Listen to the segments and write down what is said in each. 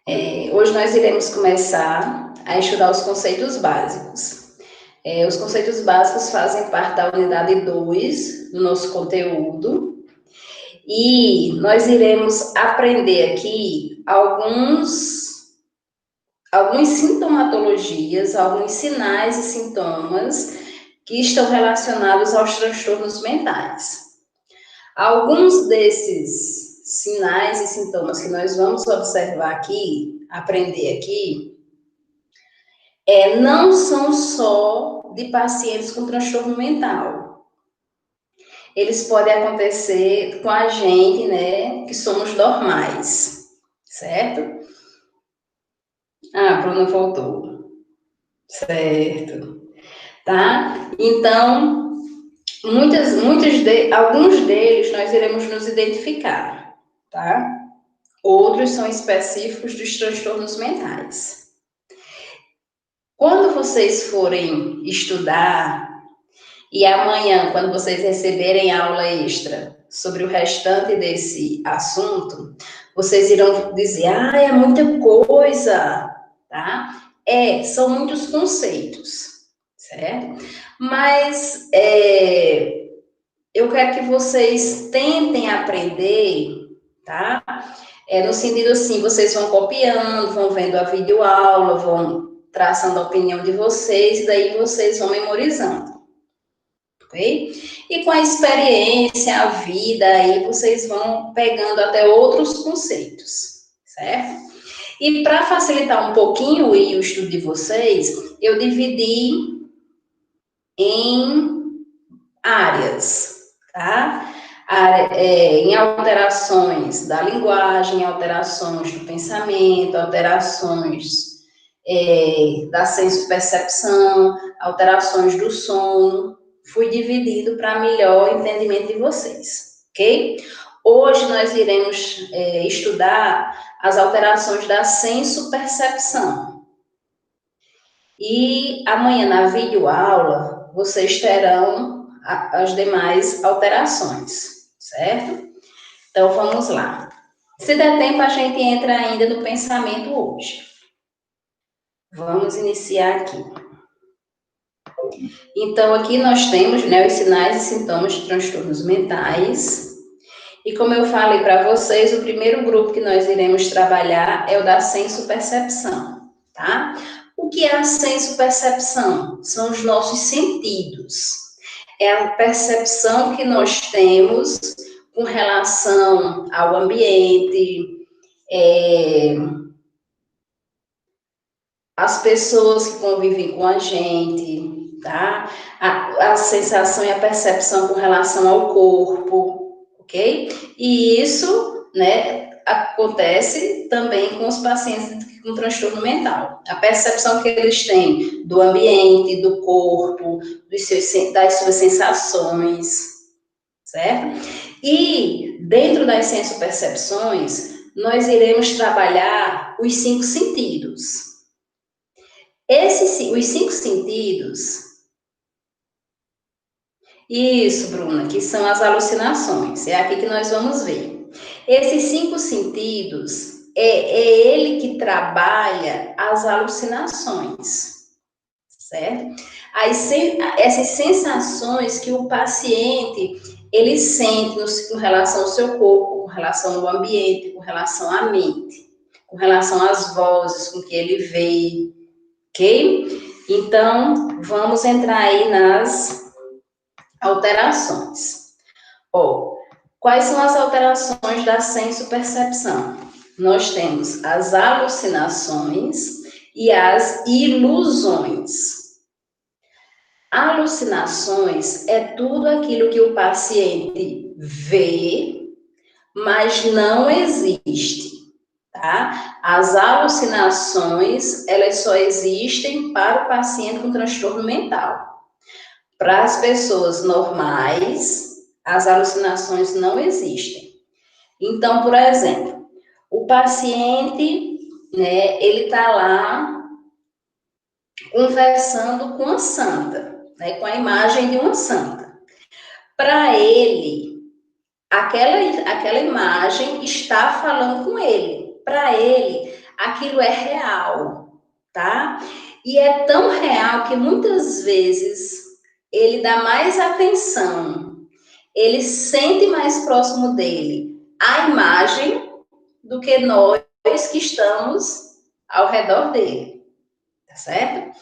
Hoje nós iremos começar a estudar os conceitos básicos. Os conceitos básicos fazem parte da unidade 2 do nosso conteúdo e nós iremos aprender aqui algumas sintomatologias, alguns sinais e sintomas que estão relacionados aos transtornos mentais. Alguns desses sinais e sintomas que nós vamos observar aqui, aprender aqui, não são só de pacientes com transtorno mental. Eles podem acontecer com a gente, né, que somos normais, certo? Ah, a Bruna voltou. Certo. Tá? Então, alguns deles nós iremos nos identificar, tá? Outros são específicos dos transtornos mentais. Quando vocês forem estudar, e amanhã, quando vocês receberem aula extra sobre o restante desse assunto, vocês irão dizer, é muita coisa, tá? São muitos conceitos, certo? Mas eu quero que vocês tentem aprender, tá? No sentido assim, vocês vão copiando, vão vendo a videoaula, vão traçando a opinião de vocês, e daí vocês vão memorizando, ok? E com a experiência, a vida, aí vocês vão pegando até outros conceitos, certo? E para facilitar um pouquinho o estudo de vocês, eu dividi em áreas, tá? Em alterações da linguagem, alterações do pensamento, alterações da senso-percepção, alterações do sono. Fui dividindo para melhor entendimento de vocês, ok? Hoje nós iremos estudar as alterações da senso-percepção. E amanhã, na videoaula, vocês terão as demais alterações, certo? Então, vamos lá. Se der tempo, a gente entra ainda no pensamento hoje. Vamos iniciar aqui. Então, aqui nós temos, né, os sinais e sintomas de transtornos mentais. E como eu falei para vocês, o primeiro grupo que nós iremos trabalhar é o da senso-percepção, tá? O que é a senso-percepção? São os nossos sentidos. É a percepção que nós temos com relação ao ambiente, as pessoas que convivem com a gente, tá? A sensação e a percepção com relação ao corpo, ok? E isso, né, acontece também com os pacientes com transtorno mental. A percepção que eles têm do ambiente, do corpo, das suas sensações, certo? E dentro das senso-percepções, nós iremos trabalhar os 5 sentidos. Os 5 sentidos, isso, Bruna, que são as alucinações, é aqui que nós vamos ver. Esses 5 sentidos, é ele que trabalha as alucinações, certo? Essas sensações que o paciente, ele sente com relação ao seu corpo, com relação ao ambiente, com relação à mente, com relação às vozes com que ele vê, ok? Então, vamos entrar aí nas alterações. Quais são as alterações da senso-percepção? Nós temos as alucinações e as ilusões. Alucinações é tudo aquilo que o paciente vê, mas não existe, tá? As alucinações, elas só existem para o paciente com transtorno mental. Para as pessoas normais, as alucinações não existem. Então, por exemplo, o paciente, né, ele está lá conversando com a santa, né, com a imagem de uma santa. Para ele, aquela imagem está falando com ele. Para ele, aquilo é real, tá? E é tão real que muitas vezes ele dá mais atenção, ele sente mais próximo dele a imagem do que nós que estamos ao redor dele, tá certo?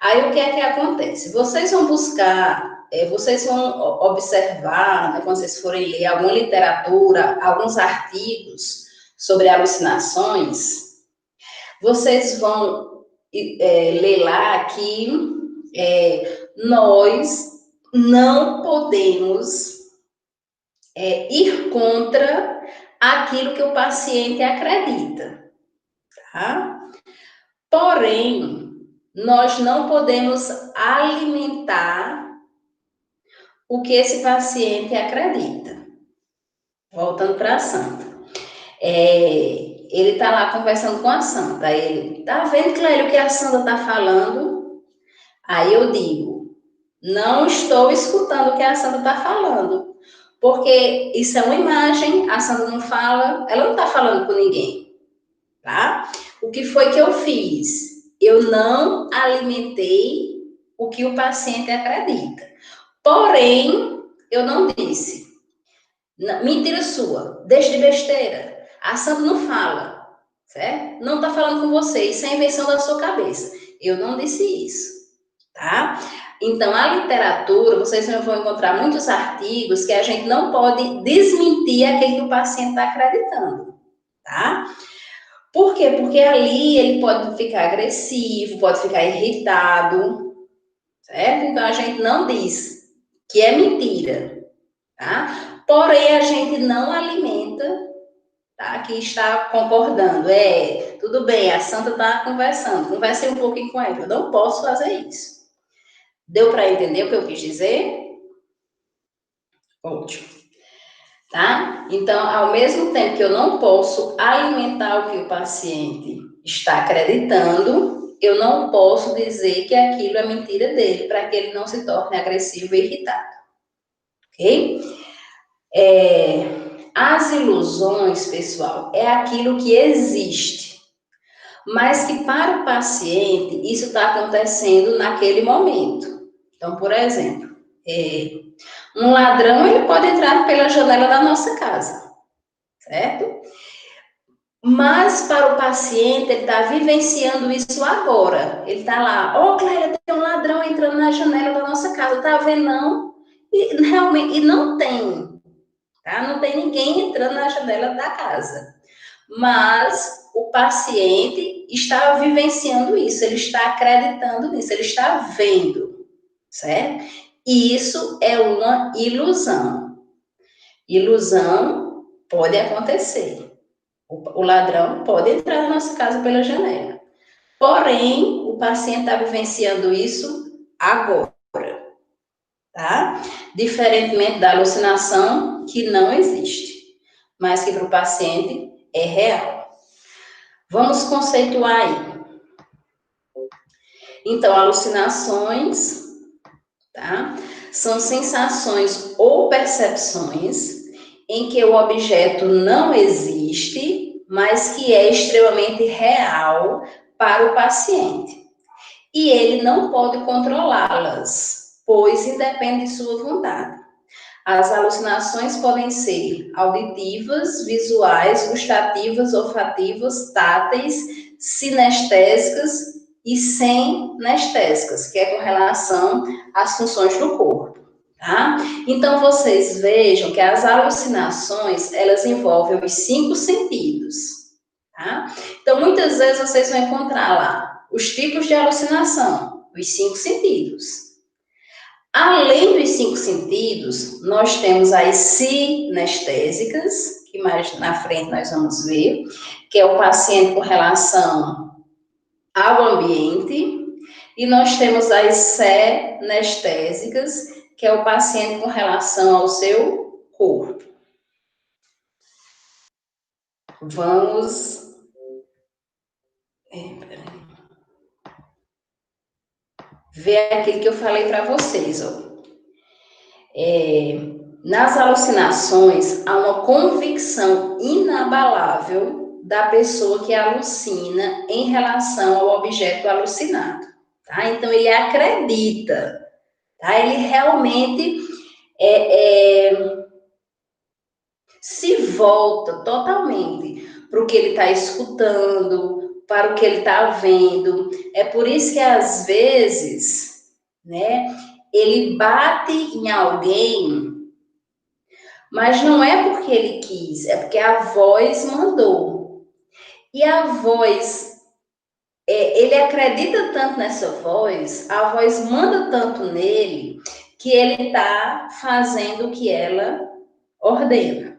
Aí o que é que acontece? Vocês vão buscar, vocês vão observar, né, quando vocês forem ler alguma literatura, alguns artigos sobre alucinações, vocês vão ler lá que nós não podemos ir contra aquilo que o paciente acredita, tá? Porém, nós não podemos alimentar o que esse paciente acredita. Voltando para a santa. Ele está lá conversando com a santa. Aí ele, tá vendo, Clélio, o que a santa está falando? Aí eu digo, não estou escutando o que a santa está falando. Porque isso é uma imagem, a santa não fala, ela não está falando com ninguém, tá? O que foi que eu fiz? Eu não alimentei o que o paciente acredita. Porém, eu não disse, mentira sua, deixa de besteira. A santa não fala, certo? Não está falando com você, isso é invenção da sua cabeça. Eu não disse isso, tá? Então, a literatura, vocês vão encontrar muitos artigos que a gente não pode desmentir aquele que o paciente está acreditando, tá? Por quê? Porque ali ele pode ficar agressivo, pode ficar irritado, certo? Então, a gente não diz que é mentira, tá? Porém, a gente não alimenta, tá? Que está concordando. Tudo bem, a santa está conversando, conversei um pouquinho com ela, eu não posso fazer isso. Deu para entender o que eu quis dizer? Ótimo. Tá? Então, ao mesmo tempo que eu não posso alimentar o que o paciente está acreditando, eu não posso dizer que aquilo é mentira dele, para que ele não se torne agressivo e irritado. Ok? As ilusões, pessoal, é aquilo que existe, mas que para o paciente isso está acontecendo naquele momento. Então, por exemplo, um ladrão ele pode entrar pela janela da nossa casa, certo? Mas para o paciente, ele está vivenciando isso agora. Ele está lá, Clélia, tem um ladrão entrando na janela da nossa casa, tá vendo não? E realmente, e não tem, tá? Não tem ninguém entrando na janela da casa. Mas o paciente está vivenciando isso, ele está acreditando nisso, ele está vendo, certo? E isso é uma ilusão. Ilusão pode acontecer. O ladrão pode entrar na nossa casa pela janela. Porém, o paciente está vivenciando isso agora, tá? Diferentemente da alucinação, que não existe, mas que para o paciente é real. Vamos conceituar aí. Então, alucinações, tá? São sensações ou percepções em que o objeto não existe, mas que é extremamente real para o paciente. E ele não pode controlá-las, pois independe de sua vontade. As alucinações podem ser auditivas, visuais, gustativas, olfativas, táteis, sinestésicas e senestésicas, que é com relação às funções do corpo. Tá? Então, vocês vejam que as alucinações, elas envolvem os 5 sentidos. Tá? Então, muitas vezes vocês vão encontrar lá os tipos de alucinação, os 5 sentidos. Além dos 5 sentidos, nós temos as sinestésicas, que mais na frente nós vamos ver, que é o paciente com relação ao ambiente, e nós temos as senestésicas, que é o paciente com relação ao seu corpo. Vamos ver aquilo que eu falei para vocês. Nas alucinações, há uma convicção inabalável da pessoa que alucina em relação ao objeto alucinado, tá? Então, ele acredita, tá? Ele realmente se volta totalmente para o que ele está escutando, para o que ele está vendo. É por isso que, às vezes, né, ele bate em alguém, mas não é porque ele quis, é porque a voz mandou. E a voz, ele acredita tanto nessa voz, a voz manda tanto nele, que ele está fazendo o que ela ordena.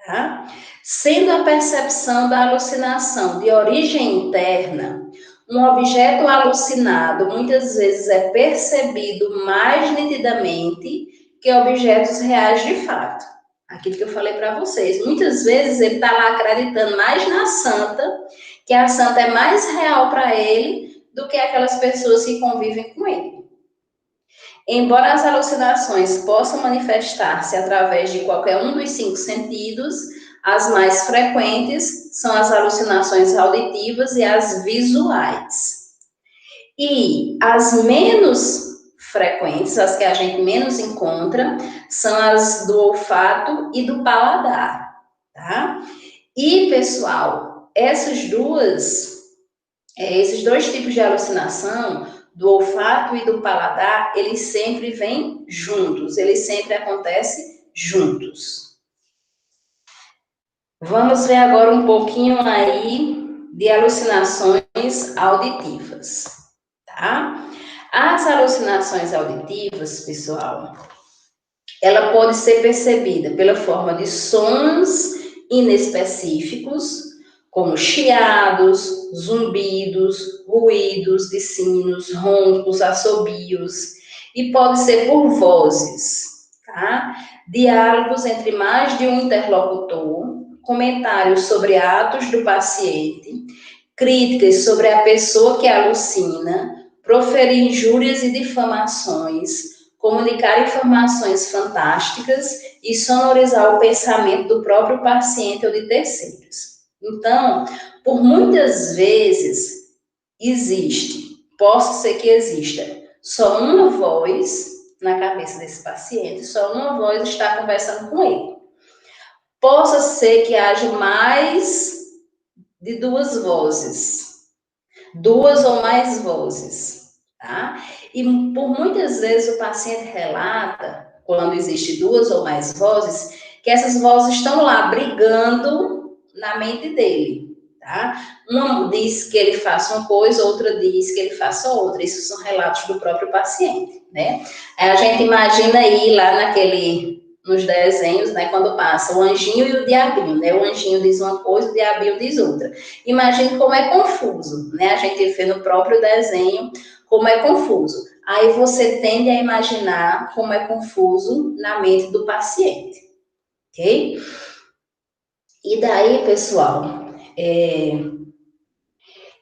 Tá? Sendo a percepção da alucinação de origem interna, um objeto alucinado muitas vezes é percebido mais nitidamente que objetos reais de fato. Aquilo que eu falei para vocês. Muitas vezes ele está lá acreditando mais na santa, que a santa é mais real para ele do que aquelas pessoas que convivem com ele. Embora as alucinações possam manifestar-se através de qualquer um dos 5 sentidos, as mais frequentes são as alucinações auditivas e as visuais. E as menos frequentes, as que a gente menos encontra, são as do olfato e do paladar, tá? E, pessoal, esses dois tipos de alucinação, do olfato e do paladar, eles sempre vêm juntos, eles sempre acontecem juntos. Vamos ver agora um pouquinho aí de alucinações auditivas, tá? As alucinações auditivas, pessoal, ela pode ser percebida pela forma de sons inespecíficos, como chiados, zumbidos, ruídos de sinos, roncos, assobios, e pode ser por vozes, tá? Diálogos entre mais de um interlocutor, comentários sobre atos do paciente, críticas sobre a pessoa que alucina, proferir injúrias e difamações, comunicar informações fantásticas e sonorizar o pensamento do próprio paciente ou de terceiros. Então, por muitas vezes, possa ser que exista só uma voz na cabeça desse paciente, só uma voz está conversando com ele. Possa ser que haja mais de 2 vozes, 2 ou mais vozes, tá? E por muitas vezes o paciente relata, quando existe 2 ou mais vozes, que essas vozes estão lá brigando na mente dele, tá? Uma diz que ele faça uma coisa, outra diz que ele faça outra. Isso são relatos do próprio paciente, né? Aí a gente imagina aí lá nos desenhos, né, quando passa o anjinho e o diabinho, né? O anjinho diz uma coisa, o diabinho diz outra. Imagine como é confuso, né? A gente vê no próprio desenho como é confuso. Aí você tende a imaginar como é confuso na mente do paciente, ok? E daí, pessoal,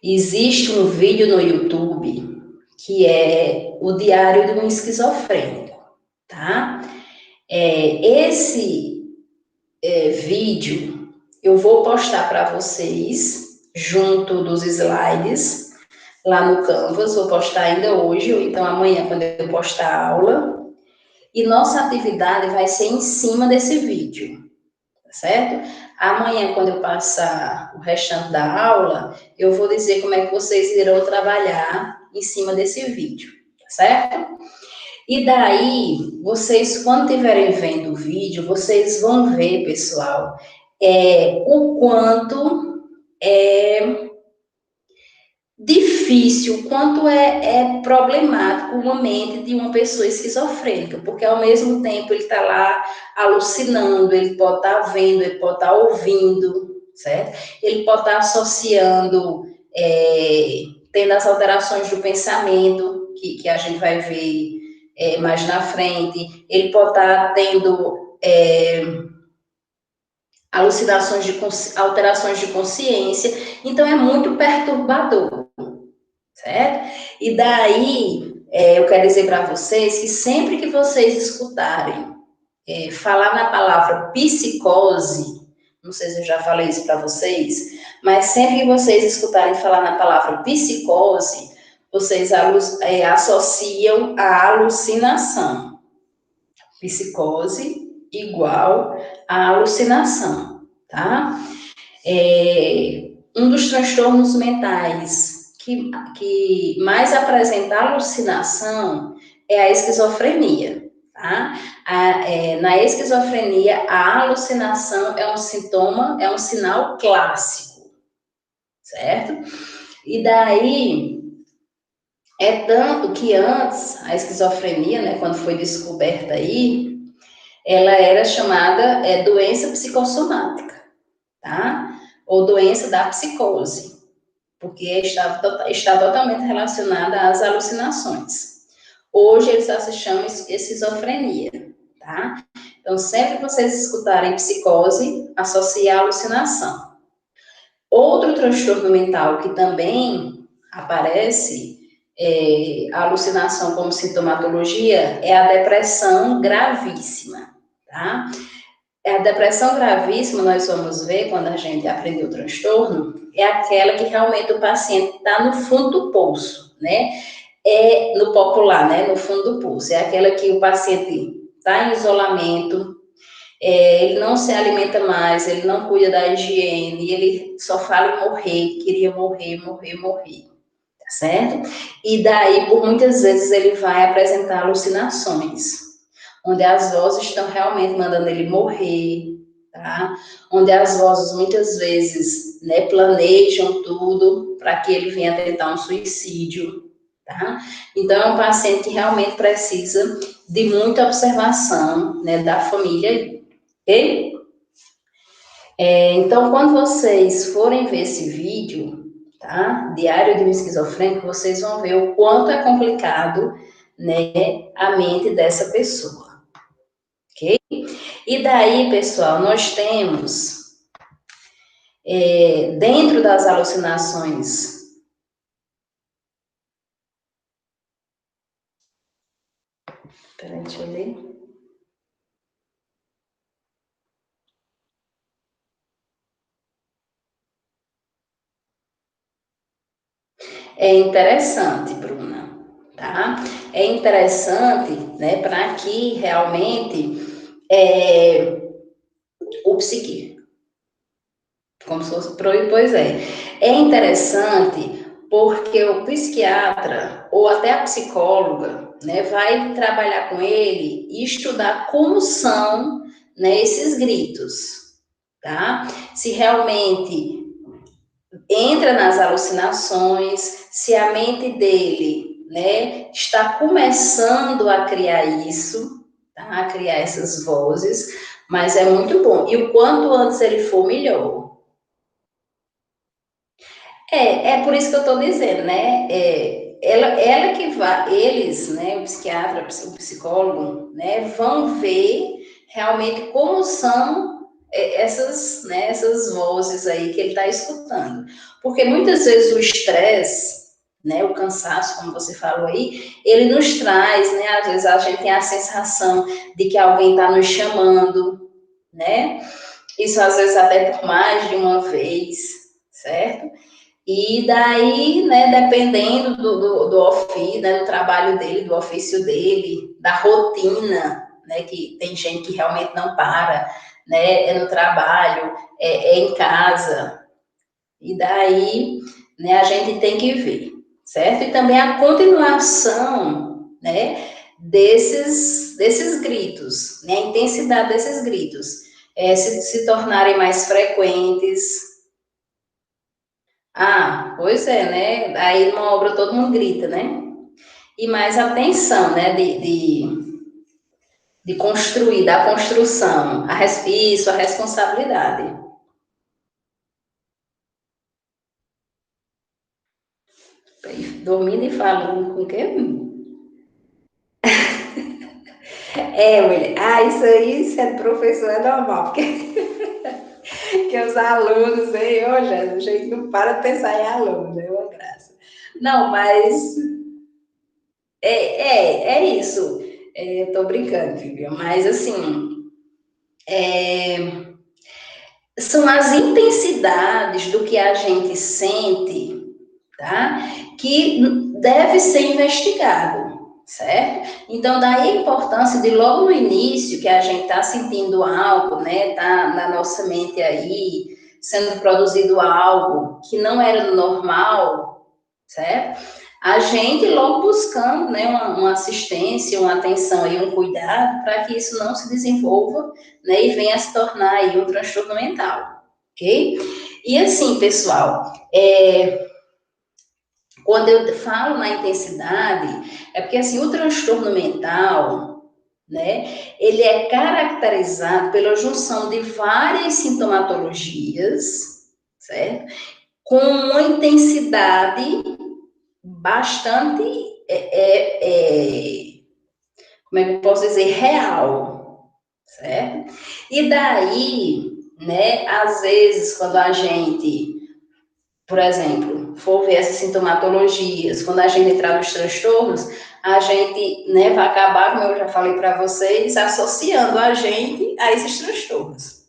existe um vídeo no YouTube que é o Diário de um Esquizofrênico, tá? Esse vídeo eu vou postar para vocês junto dos slides lá no Canvas, vou postar ainda hoje ou então amanhã quando eu postar a aula, e nossa atividade vai ser em cima desse vídeo, tá certo? Amanhã, quando eu passar o restante da aula, eu vou dizer como é que vocês irão trabalhar em cima desse vídeo, tá certo? E daí, vocês, quando estiverem vendo o vídeo, vocês vão ver, pessoal, o quanto é difícil, o quanto é problemático uma mente de uma pessoa esquizofrênica, porque ao mesmo tempo ele está lá alucinando, ele pode estar vendo, ele pode estar ouvindo, certo? Ele pode estar associando, tendo as alterações do pensamento, que a gente vai ver mais na frente, ele pode estar tendo alterações de consciência, então é muito perturbador, certo? E daí, eu quero dizer para vocês que sempre que vocês escutarem falar na palavra psicose, não sei se eu já falei isso para vocês, Mas sempre que vocês escutarem falar na palavra psicose, vocês associam a alucinação. Psicose igual a alucinação, tá? Um dos transtornos mentais que mais apresenta alucinação é a esquizofrenia, tá? Na esquizofrenia, a alucinação é um sintoma, é um sinal clássico, certo? E daí, é tanto que antes, a esquizofrenia, né, quando foi descoberta aí, ela era chamada doença psicossomática, tá? Ou doença da psicose, porque está totalmente relacionada às alucinações. Hoje ele só se chama esquizofrenia, tá? Então, sempre que vocês escutarem psicose, associe a alucinação. Outro transtorno mental que também aparece, a alucinação como sintomatologia, é a depressão gravíssima, tá? A depressão gravíssima, nós vamos ver quando a gente aprender o transtorno, é aquela que realmente o paciente está no fundo do poço, né? É no popular, né? No fundo do poço. É aquela que o paciente está em isolamento, ele não se alimenta mais, ele não cuida da higiene, ele só fala em morrer, queria morrer, morrer, morrer, tá certo? E daí, por muitas vezes, ele vai apresentar alucinações, onde as vozes estão realmente mandando ele morrer, tá? Onde as vozes, muitas vezes, né, planejam tudo para que ele venha tentar um suicídio, tá? Então, é um paciente que realmente precisa de muita observação, né, da família, ok? Então, quando vocês forem ver esse vídeo, tá? Diário de um esquizofrênico, vocês vão ver o quanto é complicado, né, a mente dessa pessoa, ok? E daí, pessoal, nós temos, dentro das alucinações, peraí, deixa eu ver. É interessante, Bruna, tá? É interessante, né, para que realmente o psique, como se fosse, pois é. É interessante porque o psiquiatra ou até a psicóloga, né, vai trabalhar com ele e estudar como são, né, esses gritos, tá? Se realmente entra nas alucinações, se a mente dele, né, está começando a criar isso, tá? A criar essas vozes, mas é muito bom. E o quanto antes ele for, melhor. É por isso que eu estou dizendo, né? Ela que vai, eles, né, o psiquiatra, o psicólogo, né, vão ver realmente como são essas, né, essas vozes aí que ele está escutando. Porque muitas vezes o estresse, né, o cansaço, como você falou aí, ele nos traz, né, às vezes a gente tem a sensação de que alguém está nos chamando, né? Isso às vezes até por mais de uma vez, certo? E daí, né, dependendo do ofício, né, do trabalho dele, do ofício dele, da rotina, né, que tem gente que realmente não para, né, é no trabalho, é em casa, e daí, né, a gente tem que ver, certo? E também a continuação, né, desses gritos, né, a intensidade desses gritos, se tornarem mais frequentes. Ah, pois é, né? Aí numa obra todo mundo grita, né? E mais atenção, né? De construir, da construção. Isso, a responsabilidade. Dormindo e falando com quem? William. Ah, isso é professor, é normal, porque que os alunos, hein? Ô, Jesus, a gente não para de pensar em aluno, é uma graça. Não, mas é isso. Eu tô brincando, Vivian, mas assim, é, são as intensidades do que a gente sente, tá? Que deve ser investigado, certo? Então, daí a importância de logo no início, que a gente está sentindo algo, né? Tá na nossa mente aí, sendo produzido algo que não era normal, certo? A gente logo buscando, né, uma assistência, uma atenção e um cuidado para que isso não se desenvolva, né, e venha a se tornar aí um transtorno mental, ok? E assim, pessoal, quando eu falo na intensidade, é porque assim, o transtorno mental, né, ele é caracterizado pela junção de várias sintomatologias, certo? Com uma intensidade bastante, como é que eu posso dizer, real, certo? E daí, né, às vezes, quando a gente, por exemplo, for ver essas sintomatologias, quando a gente entrar nos transtornos, a gente, né, vai acabar, como eu já falei para vocês, associando a gente a esses transtornos.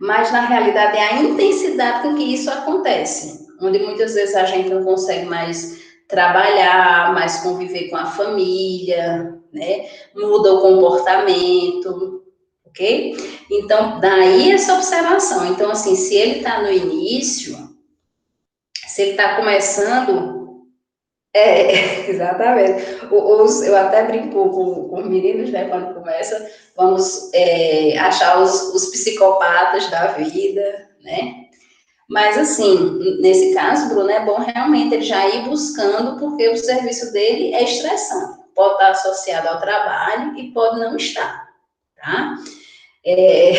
Mas, na realidade, é a intensidade com que isso acontece, onde muitas vezes a gente não consegue mais trabalhar, mais conviver com a família, né? Muda o comportamento, ok? Então, daí essa observação. Então, assim, se ele está no início, se ele está começando, exatamente. Eu até brinco com os meninos, né? Quando começa, vamos achar os psicopatas da vida, né? Mas, assim, nesse caso, Bruno, é bom realmente ele já ir buscando, porque o serviço dele é estressante. Pode estar associado ao trabalho e pode não estar, tá? É,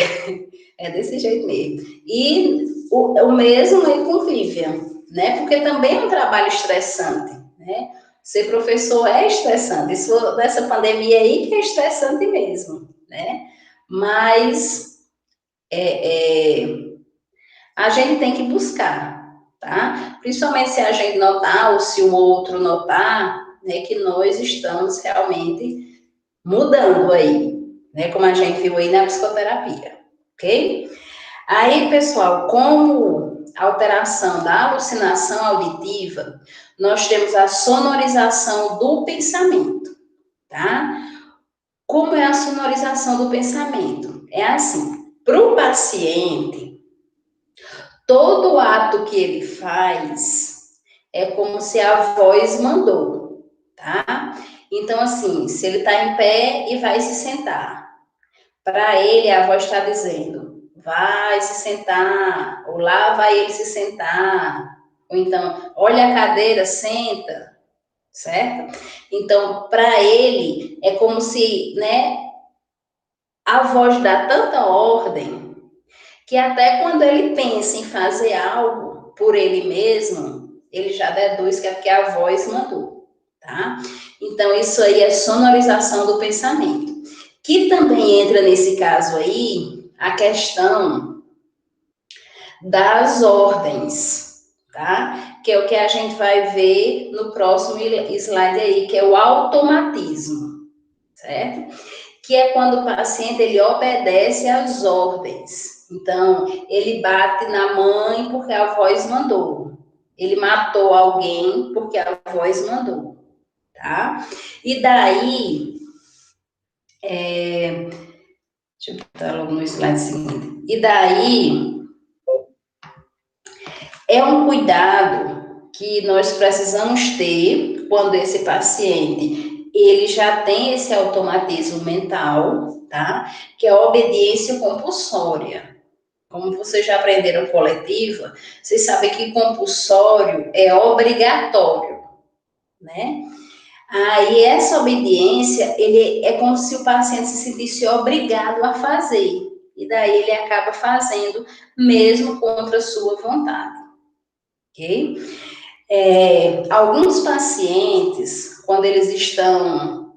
é desse jeito mesmo. E o mesmo é convívia, né? Porque também é um trabalho estressante, né? Ser professor é estressante. Isso dessa pandemia aí que é estressante mesmo, né? Mas a gente tem que buscar, tá? Principalmente se a gente notar ou se o outro notar, né, que nós estamos realmente mudando aí, né, como a gente viu aí na psicoterapia, ok? Aí, pessoal, como alteração da alucinação auditiva, nós temos a sonorização do pensamento, tá? Como é a sonorização do pensamento? É assim, para o paciente, todo ato que ele faz é como se a voz mandou, tá? Então, assim, se ele está em pé e vai se sentar, para ele a voz está dizendo, vai se sentar, ou lá vai ele se sentar, ou então, olha a cadeira, senta, certo? Então, para ele, é como se, né, a voz dá tanta ordem que até quando ele pensa em fazer algo por ele mesmo, ele já deduz que é porque a voz mandou, tá? Então, isso aí é sonorização do pensamento. Que também entra nesse caso aí a questão das ordens, tá? Que é o que a gente vai ver no próximo slide aí, que é o automatismo, certo? Que é quando o paciente ele obedece às ordens. Então, ele bate na mãe porque a voz mandou. Ele matou alguém porque a voz mandou, tá? E daí, deixa eu botar logo no slide seguinte. E daí, é um cuidado que nós precisamos ter quando esse paciente ele já tem esse automatismo mental, tá? Que é a obediência compulsória. Como vocês já aprenderam coletiva, vocês sabem que compulsório é obrigatório, né? Aí essa obediência, ele é como se o paciente se sentisse obrigado a fazer. E daí ele acaba fazendo mesmo contra a sua vontade, ok? Alguns pacientes, quando eles estão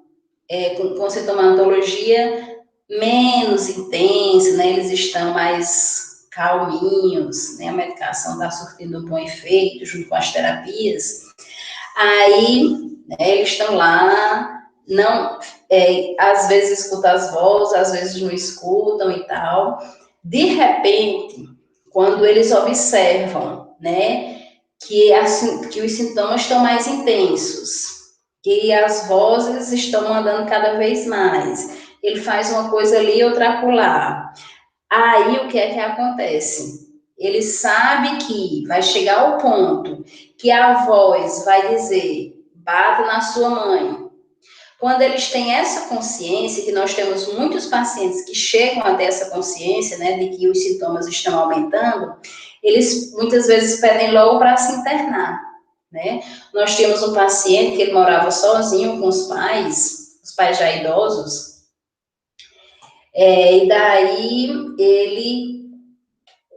com sintomatologia menos intensa, né, eles estão mais calminhos, né, a medicação está surtindo um bom efeito junto com as terapias, aí né, eles estão lá, não, às vezes escutam as vozes, às vezes não escutam e tal, De repente, quando eles observam, né, que os sintomas estão mais intensos, que as vozes estão mandando cada vez mais, ele faz uma coisa ali, outra acolá. Aí o que é que acontece? Ele sabe que vai chegar ao ponto que a voz vai dizer: bata na sua mãe. Quando eles têm essa consciência, que nós temos muitos pacientes que chegam a ter essa consciência, né, de que os sintomas estão aumentando, eles muitas vezes pedem logo para se internar, né? Nós tínhamos um paciente que ele morava sozinho com os pais já idosos, e daí ele,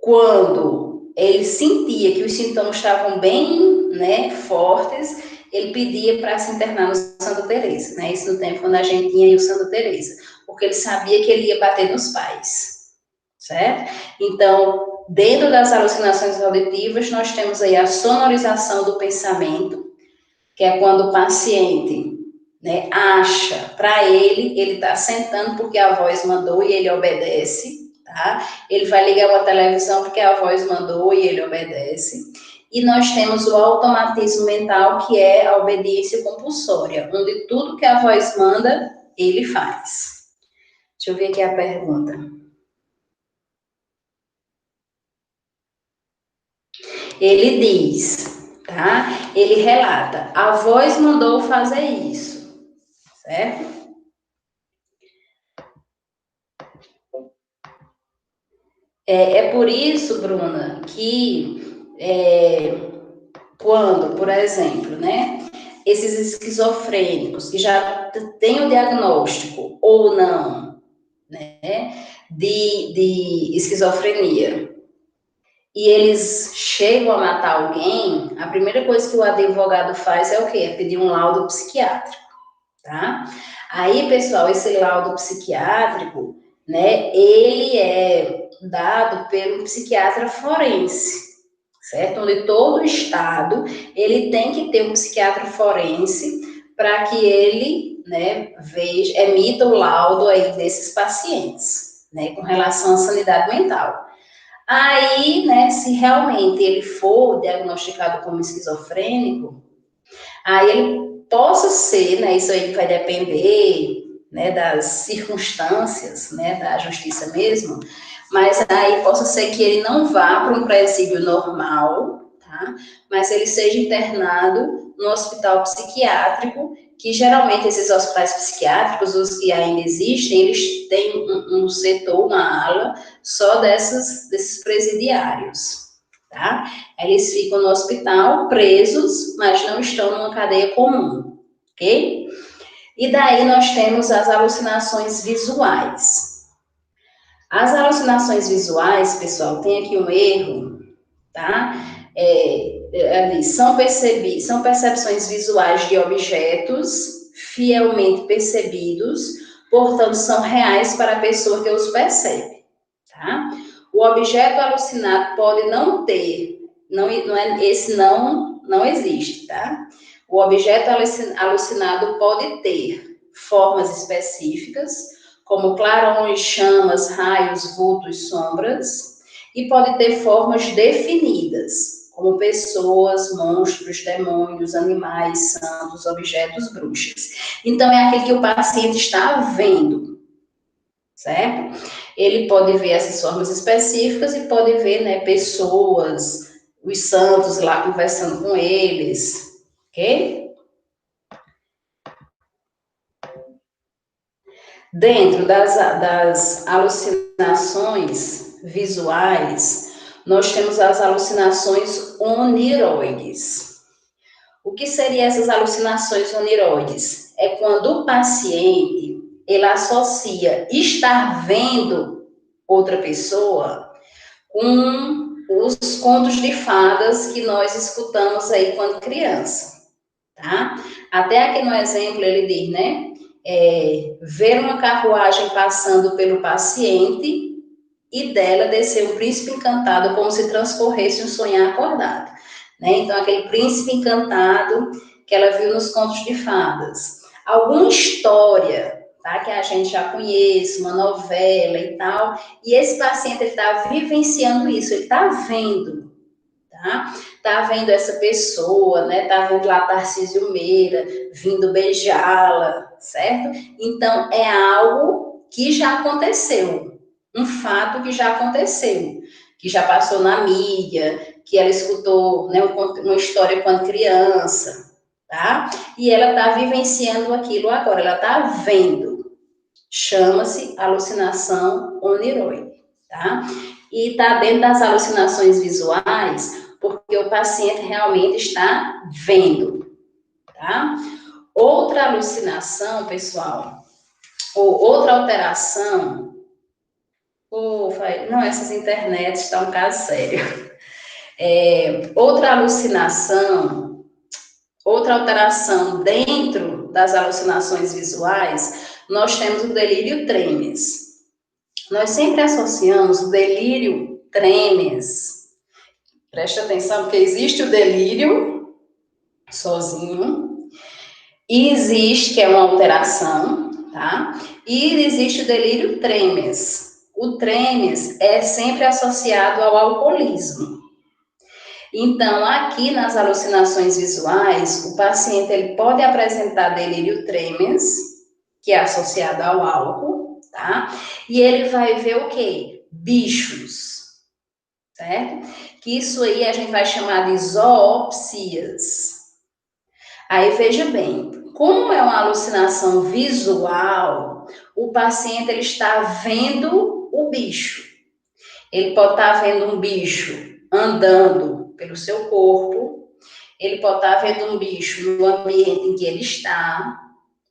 quando ele sentia que os sintomas estavam bem, né, fortes, ele pedia para se internar no Santa Teresa, né? Isso no tempo quando a gente tinha o Santa Teresa, porque ele sabia que ele ia bater nos pais, certo? Então, dentro das alucinações auditivas, nós temos aí a sonorização do pensamento, que é quando o paciente, né, acha, para ele está sentando porque a voz mandou e ele obedece, tá? Ele vai ligar uma televisão porque a voz mandou e ele obedece. E nós temos o automatismo mental, que é a obediência compulsória, onde tudo que a voz manda, ele faz. Deixa eu ver aqui a pergunta. Ele diz, tá? Ele relata: a voz mandou fazer isso, certo? É por isso, Bruna, que quando, por exemplo, né, esses esquizofrênicos que já têm o diagnóstico ou não, né, de esquizofrenia, e eles chegam a matar alguém, a primeira coisa que o advogado faz é o quê? É pedir um laudo psiquiátrico, tá? Aí, pessoal, esse laudo psiquiátrico, né, ele é dado pelo psiquiatra forense, certo? Onde todo estado, ele tem que ter um psiquiatra forense para que ele, né, emita o laudo aí desses pacientes, né, com relação à sanidade mental. Aí, né, se realmente ele for diagnosticado como esquizofrênico, aí ele possa ser, né, isso aí vai depender, né, das circunstâncias, né, da justiça mesmo, mas aí possa ser que ele não vá para um presídio normal, tá? Mas ele seja internado no hospital psiquiátrico, que geralmente esses hospitais psiquiátricos, os que ainda existem, eles têm um setor, uma ala, só desses presidiários, tá? Eles ficam no hospital presos, mas não estão numa cadeia comum, ok? E daí nós temos as alucinações visuais. As alucinações visuais, pessoal, tem aqui um erro, tá? São percepções visuais de objetos fielmente percebidos, portanto, são reais para a pessoa que os percebe, tá? O objeto alucinado pode não ter, não existe, tá? O objeto alucinado pode ter formas específicas, como clarões, chamas, raios, vultos, sombras, e pode ter formas definidas, como pessoas, monstros, demônios, animais, santos, objetos, bruxas. Então, é aquele que o paciente está vendo, certo? Ele pode ver essas formas específicas e pode ver, né, pessoas, os santos lá conversando com eles, ok? Dentro das alucinações visuais, nós temos as alucinações oniroides. O que seriam essas alucinações oniroides? É quando o paciente, ele associa estar vendo outra pessoa com os contos de fadas que nós escutamos aí quando criança, tá? Até aqui no exemplo ele diz, né? Ver uma carruagem passando pelo paciente e dela descer um príncipe encantado como se transcorresse um sonhar acordado, né? Então, aquele príncipe encantado que ela viu nos contos de fadas. Alguma história, tá? Que a gente já conhece, uma novela e tal. E esse paciente, ele está vivenciando isso, ele está vendo, tá? Tá vendo essa pessoa, né? Tá vendo lá Tarcísio Meira vindo beijá-la, certo? Então, é algo que já aconteceu, um fato que já aconteceu, que já passou na mídia, que ela escutou, né, uma história quando criança, tá? E ela tá vivenciando aquilo agora, ela tá vendo. Chama-se alucinação oniroide, tá? E tá dentro das alucinações visuais, porque o paciente realmente está vendo, tá? Outra alucinação, pessoal, ou outra alteração, não, essas internets estão um caso sério. Outra alucinação, outra alteração dentro das alucinações visuais, nós temos o delírio tremens. Nós sempre associamos o delírio tremens. Preste atenção, porque existe o delírio sozinho, e existe, que é uma alteração, tá? E existe o delírio tremens. O tremens é sempre associado ao alcoolismo. Então, aqui nas alucinações visuais, o paciente ele pode apresentar delírio tremens, que é associado ao álcool, tá? E ele vai ver o quê? Bichos, certo? Que isso aí a gente vai chamar de zoopsias. Aí veja bem, como é uma alucinação visual, o paciente ele está vendo o bicho. Ele pode estar vendo um bicho andando pelo seu corpo, ele pode estar vendo um bicho no ambiente em que ele está,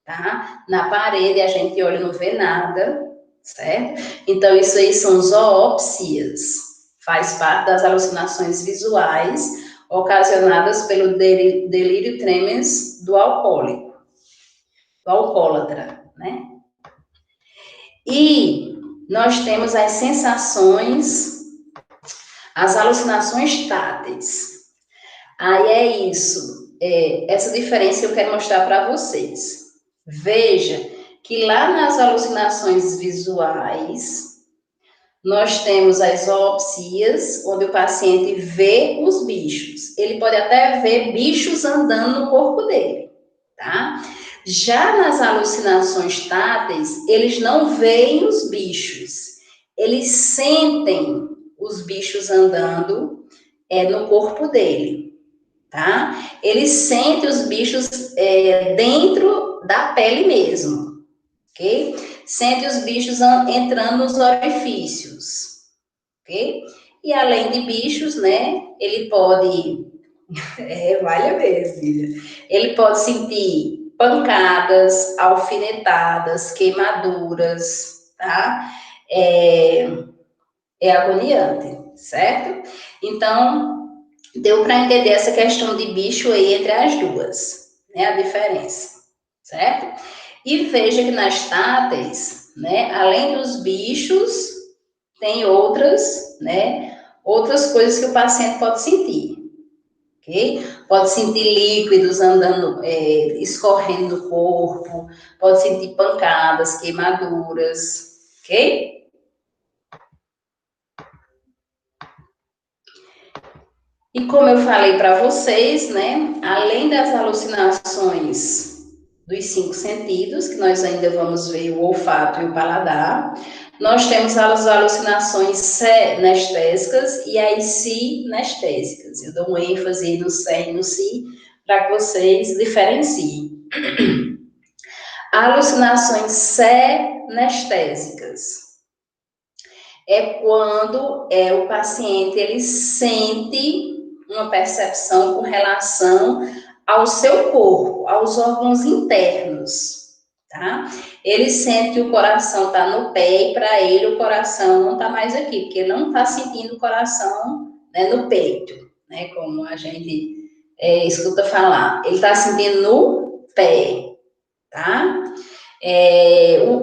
tá? Na parede a gente olha e não vê nada, certo? Então isso aí são zoopsias, faz parte das alucinações visuais ocasionadas pelo delírio tremens do alcoólico, do alcoólatra, né? E nós temos as sensações, as alucinações táteis. Aí é isso, essa diferença eu quero mostrar para vocês. Veja que lá nas alucinações visuais, nós temos as zoopsias, onde o paciente vê os bichos. Ele pode até ver bichos andando no corpo dele, tá? Já nas alucinações táteis, eles não veem os bichos. Eles sentem os bichos andando no corpo dele, tá? Eles sentem os bichos dentro da pele mesmo, ok? Sente os bichos entrando nos orifícios, ok? E além de bichos, né, ele pode, valha mesmo, filha, ele pode sentir pancadas, alfinetadas, queimaduras, tá? É agoniante, certo? Então, deu para entender essa questão de bicho aí entre as duas, né, a diferença, certo? E veja que nas táteis, né, além dos bichos, tem outras, né, outras coisas que o paciente pode sentir, ok? Pode sentir líquidos andando, escorrendo do corpo, pode sentir pancadas, queimaduras, ok? E como eu falei para vocês, né, além das alucinações dos 5 sentidos, que nós ainda vamos ver o olfato e o paladar, nós temos as alucinações sinestésicas e as sinestésicas. Eu dou um ênfase no sé e no si, para que vocês diferenciem. Alucinações sinestésicas é quando o paciente ele sente uma percepção com relação ao seu corpo, aos órgãos internos, tá? Ele sente que o coração está no pé e para ele o coração não está mais aqui, porque ele não está sentindo o coração, né, no peito, né? Como a gente escuta falar. Ele está sentindo no pé, tá?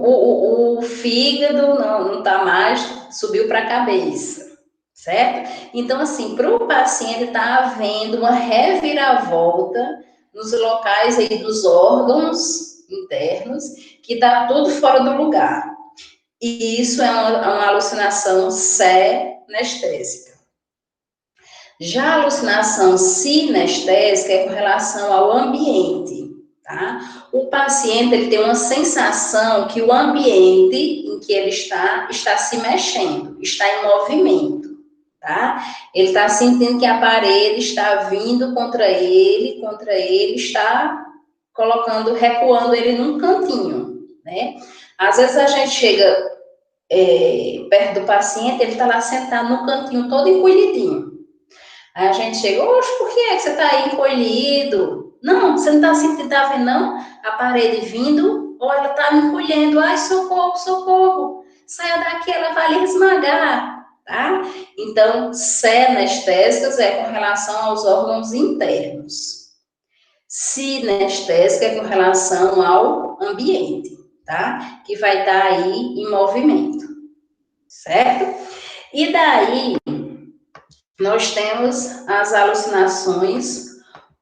O fígado não está mais, subiu para a cabeça, certo? Então, assim, para o paciente está havendo uma reviravolta nos locais aí dos órgãos internos que está tudo fora do lugar. E isso é uma alucinação senestésica. Já a alucinação sinestésica é com relação ao ambiente, tá? O paciente ele tem uma sensação que o ambiente em que ele está se mexendo, está em movimento, tá? Ele está sentindo que a parede está vindo contra ele, está recuando ele num cantinho, né? Às vezes a gente chega perto do paciente, ele está lá sentado no cantinho todo encolhidinho. Aí a gente chega, oxe, por que é que você está aí encolhido? Não, você não está sentindo, tá vendo não? A parede vindo, ou ela está me encolhendo, ai, socorro, socorro, saia daqui, ela vai lhe esmagar, tá? Então, senestésicas é com relação aos órgãos internos. Sinestésica é com relação ao ambiente, tá? Que vai estar aí em movimento, certo? E daí, nós temos as alucinações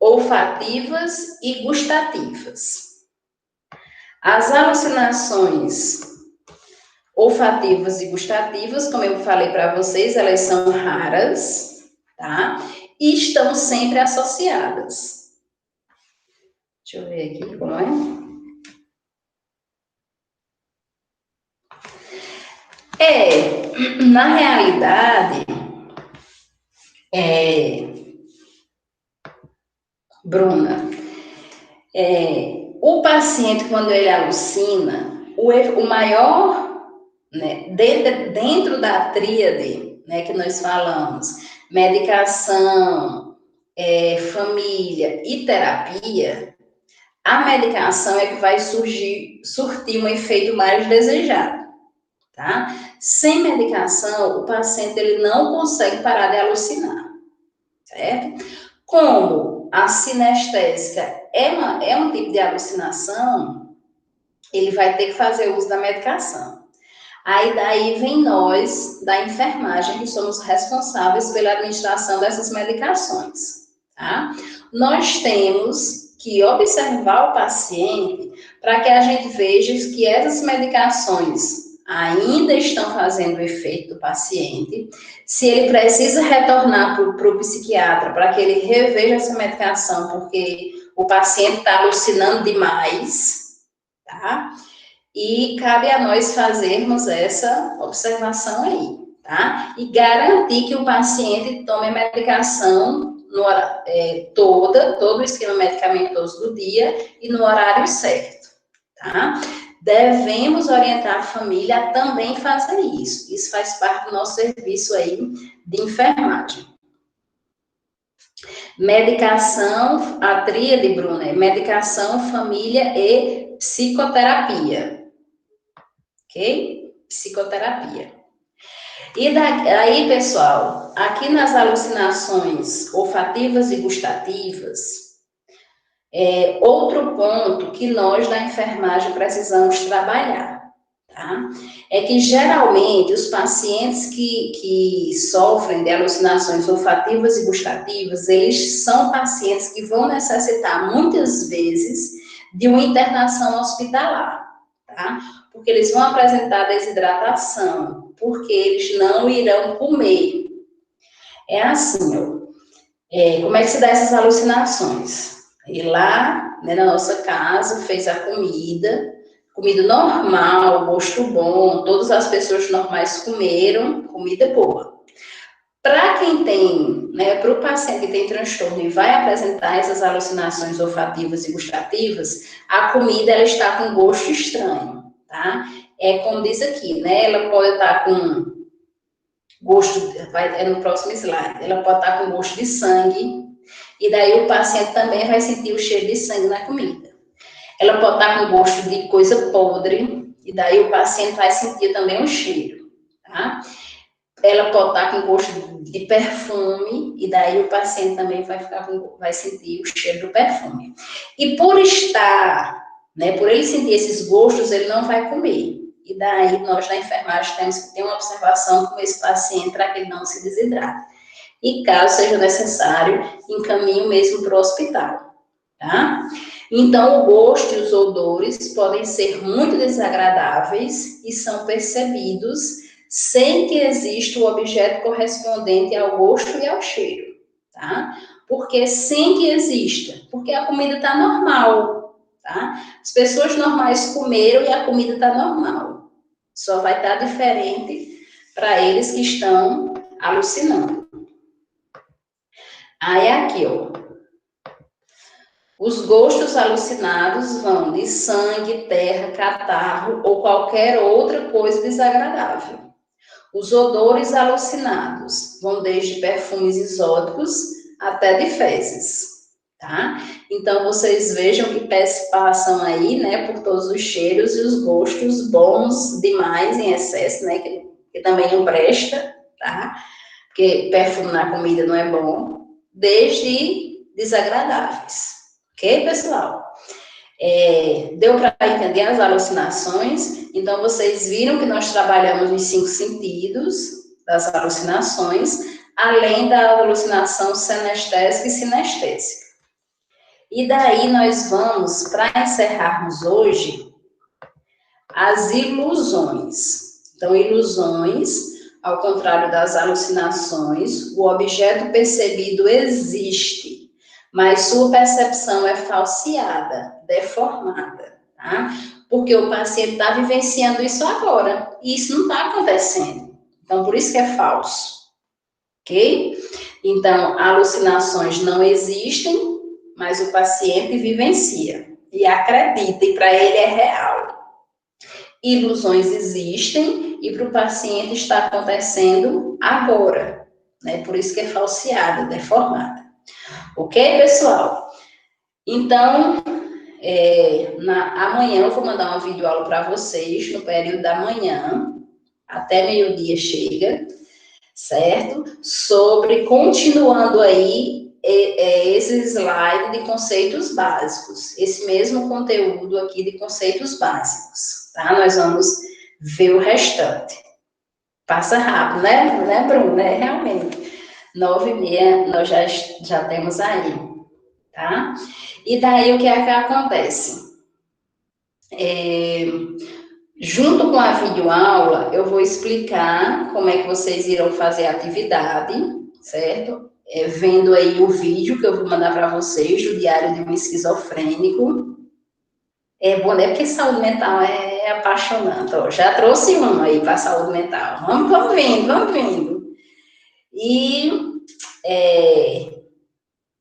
olfativas e gustativas. As alucinações olfativas e gustativas, como eu falei para vocês, elas são raras, tá? E estão sempre associadas. Deixa eu ver aqui como é. Na realidade, Bruna, o paciente, quando ele alucina, o maior, né, dentro da tríade, né, que nós falamos, medicação, família e terapia, a medicação é que vai surtir um efeito mais desejado, tá? Sem medicação, o paciente ele não consegue parar de alucinar, certo? Como a sinestésica é um tipo de alucinação, ele vai ter que fazer uso da medicação. Aí daí vem nós, da enfermagem, que somos responsáveis pela administração dessas medicações, tá? Nós temos que observar o paciente para que a gente veja que essas medicações ainda estão fazendo o efeito do paciente, se ele precisa retornar para o psiquiatra para que ele reveja essa medicação, porque o paciente está alucinando demais, tá? E cabe a nós fazermos essa observação aí, tá? E garantir que o paciente tome a medicação todo o esquema medicamentoso do dia e no horário certo, tá? Devemos orientar a família a também fazer isso. Isso faz parte do nosso serviço aí de enfermagem. Medicação, a tríade, Bruna, é medicação, família e psicoterapia. Ok? Psicoterapia. E aí, pessoal, aqui nas alucinações olfativas e gustativas, outro ponto que nós da enfermagem precisamos trabalhar, tá? É que geralmente os pacientes que sofrem de alucinações olfativas e gustativas, eles são pacientes que vão necessitar muitas vezes de uma internação hospitalar, tá? Porque eles vão apresentar desidratação, porque eles não irão comer. É assim, ó. Como é que se dá essas alucinações? Ir lá, né, na nossa casa, fez a comida normal, gosto bom, todas as pessoas normais comeram, comida boa. Para quem tem, né, para o paciente que tem transtorno e vai apresentar essas alucinações olfativas e gustativas, a comida ela está com gosto estranho, tá? Como diz aqui, né, ela pode estar com gosto, no próximo slide, ela pode estar com gosto de sangue, e daí o paciente também vai sentir o cheiro de sangue na comida. Ela pode estar com gosto de coisa podre, e daí o paciente vai sentir também o cheiro, tá? Ela pode estar com gosto de perfume, e daí o paciente também vai sentir o cheiro do perfume. E por estar, né, por ele sentir esses gostos, ele não vai comer. E daí nós na enfermagem temos que ter uma observação com esse paciente para que ele não se desidrate. E caso seja necessário, encaminhe mesmo para o hospital, tá? Então, o gosto e os odores podem ser muito desagradáveis e são percebidos sem que exista o objeto correspondente ao gosto e ao cheiro, tá? Porque sem que exista, porque a comida está normal, tá? As pessoas normais comeram e a comida está normal. Só vai estar diferente para eles que estão alucinando. Aí aqui, ó. Os gostos alucinados vão de sangue, terra, catarro ou qualquer outra coisa desagradável. Os odores alucinados vão desde perfumes exóticos até de fezes, tá? Então, vocês vejam que passam aí, né, por todos os cheiros e os gostos bons demais em excesso, né, que também não presta, tá? Porque perfume na comida não é bom, desde desagradáveis. Ok, pessoal? Deu para entender as alucinações? Então, vocês viram que nós trabalhamos nos 5 sentidos das alucinações, além da alucinação senestésica e sinestésica. E daí nós vamos, para encerrarmos hoje, as ilusões. Então, ilusões, ao contrário das alucinações, o objeto percebido existe, mas sua percepção é falseada, deformada, tá? Porque o paciente está vivenciando isso agora, e isso não está acontecendo. Então, por isso que é falso, ok? Então, alucinações não existem, mas o paciente vivencia e acredita, e para ele é real. Ilusões existem, e para o paciente está acontecendo agora, né? Por isso que é falseada, deformada. Ok, pessoal? Então, amanhã eu vou mandar uma videoaula para vocês, no período da manhã, até meio-dia chega, certo? Continuando aí, esse slide de conceitos básicos, esse mesmo conteúdo aqui de conceitos básicos, tá? Nós vamos ver o restante. Passa rápido, né, Bruno? Realmente. 9h30 nós já temos aí, tá? E daí o que é que acontece? Junto com a videoaula, eu vou explicar como é que vocês irão fazer a atividade, certo? Vendo aí o vídeo que eu vou mandar para vocês, do Diário de um Esquizofrênico. É bom, né? Porque saúde mental é apaixonante. Ó, já trouxe um aí para saúde mental. Vamos vindo. E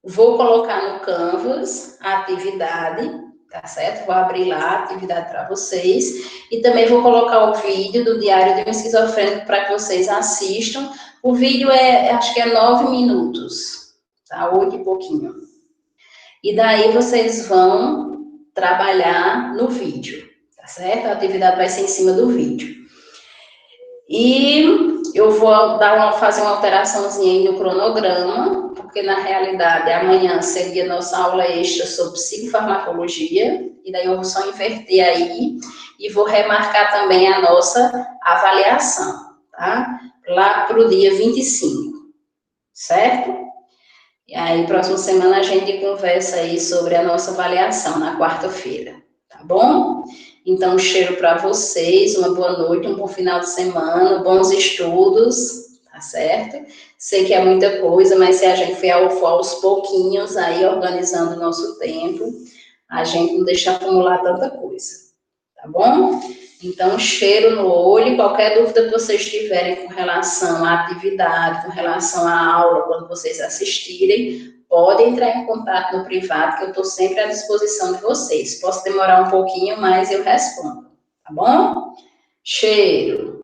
vou colocar no Canvas a atividade, tá certo? Vou abrir lá a atividade para vocês. E também vou colocar o vídeo do Diário de um Esquizofrênico para que vocês assistam. O vídeo acho que é 9 minutos, tá? 8 e pouquinho. E daí vocês vão trabalhar no vídeo, tá certo? A atividade vai ser em cima do vídeo. E eu vou fazer uma alteraçãozinha aí no cronograma, porque na realidade amanhã seria nossa aula extra sobre psicofarmacologia, e daí eu vou só inverter aí, e vou remarcar também a nossa avaliação, tá? Lá para o dia 25, certo? E aí, próxima semana a gente conversa aí sobre a nossa avaliação, na quarta-feira, tá bom? Então, um cheiro para vocês, uma boa noite, um bom final de semana, bons estudos, tá certo? Sei que é muita coisa, mas se a gente for aos pouquinhos aí, organizando o nosso tempo, a gente não deixa acumular tanta coisa, tá bom? Então, cheiro no olho, qualquer dúvida que vocês tiverem com relação à atividade, com relação à aula, quando vocês assistirem, podem entrar em contato no privado, que eu estou sempre à disposição de vocês. Posso demorar um pouquinho, mas eu respondo, tá bom? Cheiro!